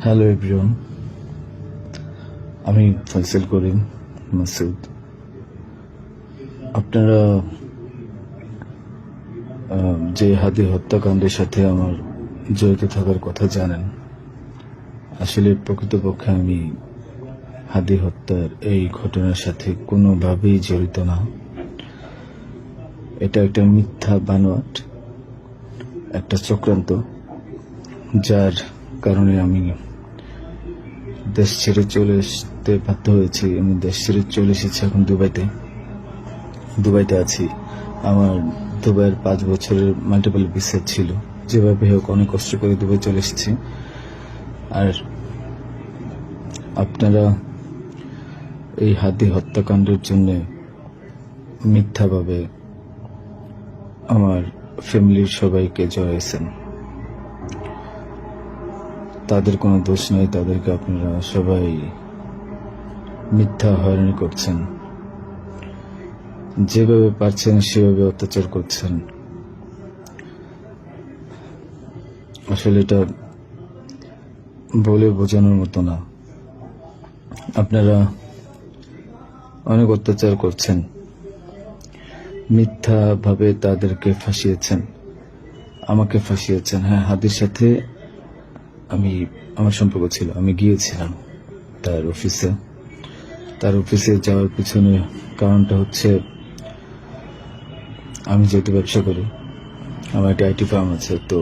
Hello everyone, আমি ফয়সাল করিম মাসুদ। আপনারা যে হাদি হত্যাকাণ্ডের সাথে আমার জড়িত থাকার কথা জানেন। আসলে প্রকৃতপক্ষে আমি হাদি হত্যার এই ঘটনার সাথে কোনোভাবেই জড়িত না। এটা একটা মিথ্যা বানোয়াট, একটা চক্রান্ত, যার কারণে আমি দেশ ছেড়ে চলে আসতে বাধ্য হয়েছি। আমি দেশ ছেড়ে চলে এসেছি এখন দুবাইতে আছি। আমার দুবাইয়ের 5 বছরের মাল্টিপল ভিসা ছিল। যেভাবে হোক অনেক কষ্ট করে দুবাই চলে এসেছি। আর আপনারা এই হাদি হত্যাকাণ্ডের জন্য মিথ্যাভাবে আমার ফ্যামিলির সবাইকে জড়াইছেন। তাদের কোনো দোষ নেই, তাদেরকে আপনারা সবাই মিথ্যা হয়রানি করছেন। যেভাবে পারছেন সেভাবে অত্যাচার করছেন। আসলে এটা বলে বোঝানোর মতো না। আপনারা অনেক অত্যাচার করছেন, মিথ্যাভাবে তাদেরকে ফাঁসিয়েছেন, আমাকে ফাঁসিয়েছেন। হ্যাঁ, হাদির সাথে আমার সম্পর্ক ছিল। আমি গিয়েছিলাম তার অফিসে যাওয়ার পিছনে কারণটা হচ্ছে, আমি যেহেতু ব্যবসা করি, আমার একটা আইটি ফার্ম আছে। তো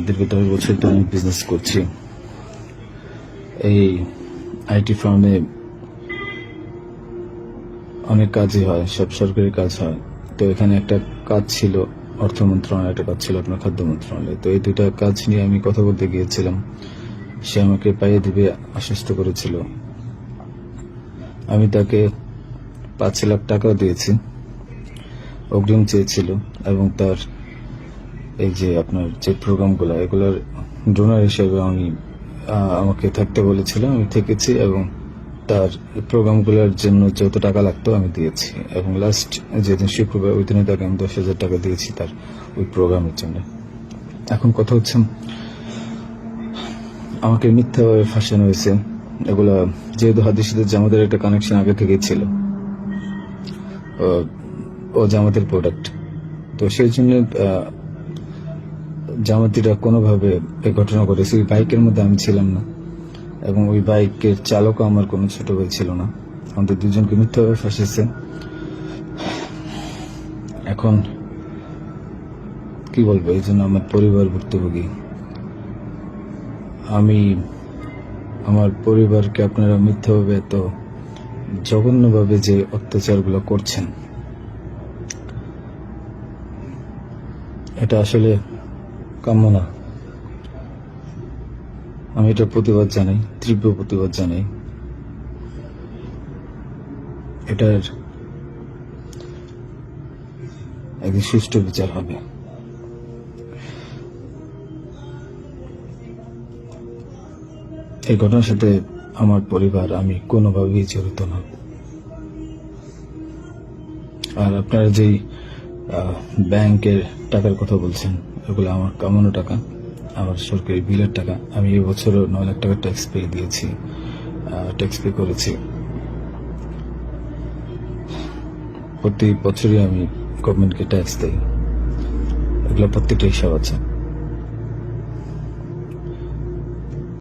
দীর্ঘ 10 বছর তো আমি বিজনেস করছি। এই আইটি ফার্মে অনেক কাজই হয়, সব সরকারি কাজ হয়। তো এখানে একটা কাজ ছিল অর্থ মন্ত্রণালয়, একটা কাজ ছিল আপনার খাদ্য মন্ত্রণালয়। তো এই দুইটা কাজ নিয়ে আমি কথা বলতে গিয়েছিলাম। সে আমাকে পাইয়ে দিবে আশ্বস্ত করেছিল। আমি তাকে 5 লাখ টাকা দিয়েছি, অগ্রিম চেয়েছিল। এবং তার এই যে আপনার যে প্রোগ্রামগুলো, এগুলোর ডোনার হিসেবে আমাকে থাকতে বলেছিল। আমি থেকেছি এবং তার প্রোগ্রামগুলোর জন্য যত টাকা লাগতো আমি দিয়েছি। এবং লাস্ট যেদিন শুক্রবার, ওই দিনে তাকে আমি 10,000 টাকা দিয়েছি তার ওই প্রোগ্রামের জন্য। এখন কথা হচ্ছে, আমাকে মিথ্যাভাবে ফাঁসানো হয়েছে। এগুলা যেহেতু হাদির সাথে জামাতের একটা কানেকশন আগে থেকেই ছিল, ও জামাতের প্রোডাক্ট। তো সেই জন্য জামাতিরা কোনোভাবে এই ঘটনা করেছে। ওই বাইকের মধ্যে আমি ছিলাম না, এবং ওই বাইকের চালকও আমার কোনো ছোট ভাই ছিল না। আমাদের দুজনকে মিথ্যাভাবে ফাঁসিয়েছে। এখন কি বলবো, এই জন্য আমার পরিবার ভুক্তভোগী। আমার পরিবারকে আপনারা মিথ্যাভাবে এত জঘন্যভাবে যে অত্যাচারগুলো করছেন, এটা আসলে কাম্য না। আমি এটা প্রতিবাদ জানাই, তীব্র প্রতিবাদ জানাই। এটার একদিন সুষ্ঠু বিচার হবে। এই ঘটনার সাথে আমার পরিবার, আমি কোনোভাবেই জড়িত না। আর আপনারা যেই ব্যাংকের টাকার কথা বলছেন, এগুলো আমার কামানো টাকা, আমার সরকারি বিলের টাকা। আমি এবছরও 9 লাখ টাকা ট্যাক্স পে করেছি। প্রতি বছরই আমি গভর্নমেন্টকে ট্যাক্স দিই। এগুলো প্রত্যেকটা হিসাব আছে।